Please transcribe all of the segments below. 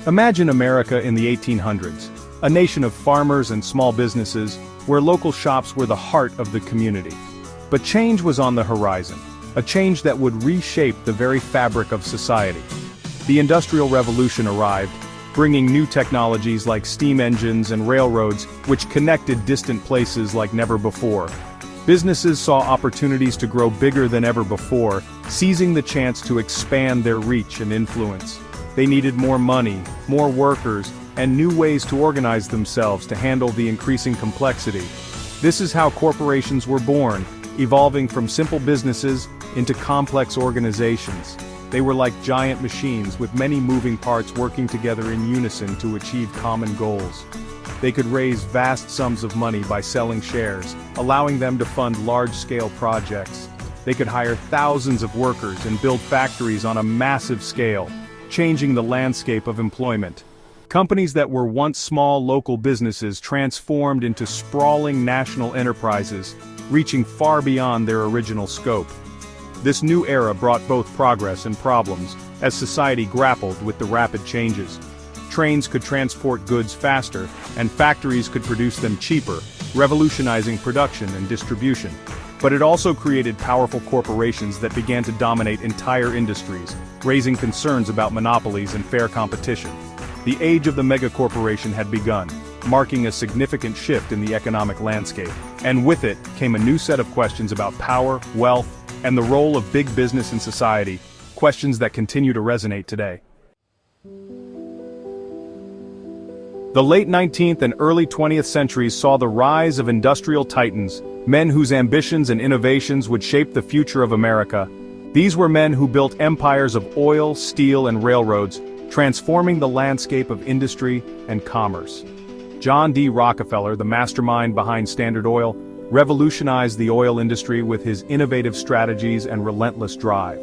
Imagine America in the 1800s, a nation of farmers and small businesses, where local shops were the heart of the community. But change was on the horizon, a change that would reshape the very fabric of society. The Industrial Revolution arrived, bringing new technologies like steam engines and railroads, which connected distant places like never before. Businesses saw opportunities to grow bigger than ever before, seizing the chance to expand their reach and influence. They needed more money, more workers, and new ways to organize themselves to handle the increasing complexity. This is how corporations were born, evolving from simple businesses into complex organizations. They were like giant machines with many moving parts working together in unison to achieve common goals. They could raise vast sums of money by selling shares, allowing them to fund large-scale projects. They could hire thousands of workers and build factories on a massive scale, changing the landscape of employment. Companies that were once small local businesses transformed into sprawling national enterprises, reaching far beyond their original scope. This new era brought both progress and problems, as society grappled with the rapid changes. Trains could transport goods faster, and factories could produce them cheaper, revolutionizing production and distribution. But it also created powerful corporations that began to dominate entire industries, raising concerns about monopolies and fair competition. The age of the megacorporation had begun, marking a significant shift in the economic landscape. And with it came a new set of questions about power, wealth, and the role of big business in society, questions that continue to resonate today. The late 19th and early 20th centuries saw the rise of industrial titans, men whose ambitions and innovations would shape the future of America. These were men who built empires of oil, steel, and railroads, transforming the landscape of industry and commerce. John D. Rockefeller, the mastermind behind Standard Oil, revolutionized the oil industry with his innovative strategies and relentless drive.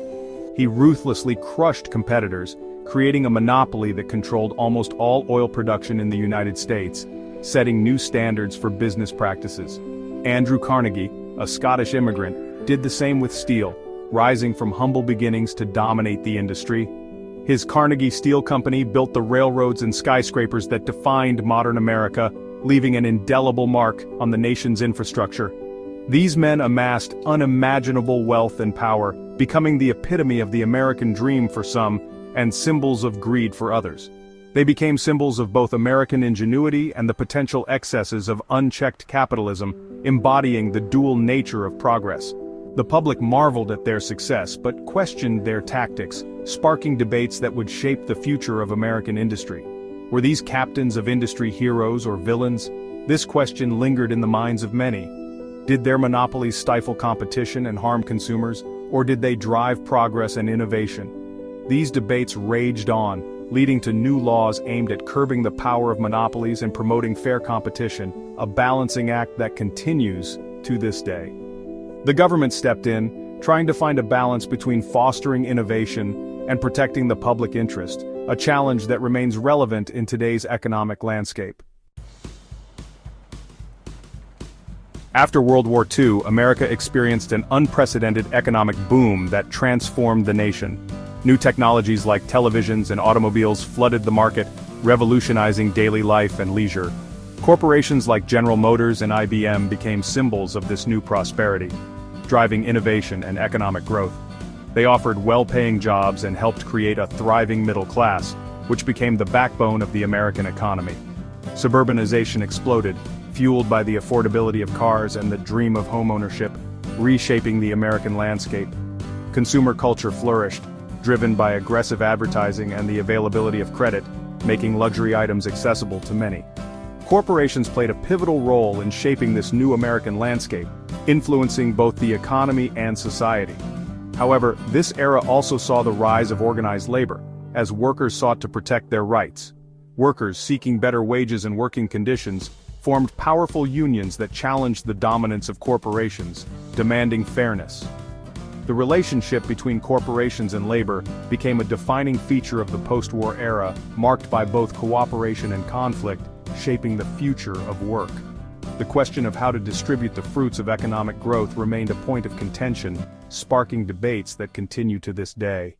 He ruthlessly crushed competitors, creating a monopoly that controlled almost all oil production in the United States, setting new standards for business practices. Andrew Carnegie, a Scottish immigrant, did the same with steel, rising from humble beginnings to dominate the industry. His Carnegie Steel Company built the railroads and skyscrapers that defined modern America, leaving an indelible mark on the nation's infrastructure. These men amassed unimaginable wealth and power, becoming the epitome of the American dream for some, and symbols of greed for others. They became symbols of both American ingenuity and the potential excesses of unchecked capitalism, embodying the dual nature of progress. The public marveled at their success but questioned their tactics, sparking debates that would shape the future of American industry. Were these captains of industry heroes or villains? This question lingered in the minds of many. Did their monopolies stifle competition and harm consumers, or did they drive progress and innovation? These debates raged on, leading to new laws aimed at curbing the power of monopolies and promoting fair competition, a balancing act that continues to this day. The government stepped in, trying to find a balance between fostering innovation and protecting the public interest, a challenge that remains relevant in today's economic landscape. After World War II, America experienced an unprecedented economic boom that transformed the nation. New technologies like televisions and automobiles flooded the market, revolutionizing daily life and leisure. Corporations like General Motors and IBM became symbols of this new prosperity, driving innovation and economic growth. They offered well-paying jobs and helped create a thriving middle class, which became the backbone of the American economy. Suburbanization exploded, fueled by the affordability of cars and the dream of homeownership, reshaping the American landscape. Consumer culture flourished, driven by aggressive advertising and the availability of credit, making luxury items accessible to many. Corporations played a pivotal role in shaping this new American landscape, influencing both the economy and society. However, this era also saw the rise of organized labor, as workers sought to protect their rights. Workers seeking better wages and working conditions formed powerful unions that challenged the dominance of corporations, demanding fairness. The relationship between corporations and labor became a defining feature of the post-war era, marked by both cooperation and conflict, shaping the future of work. The question of how to distribute the fruits of economic growth remained a point of contention, sparking debates that continue to this day.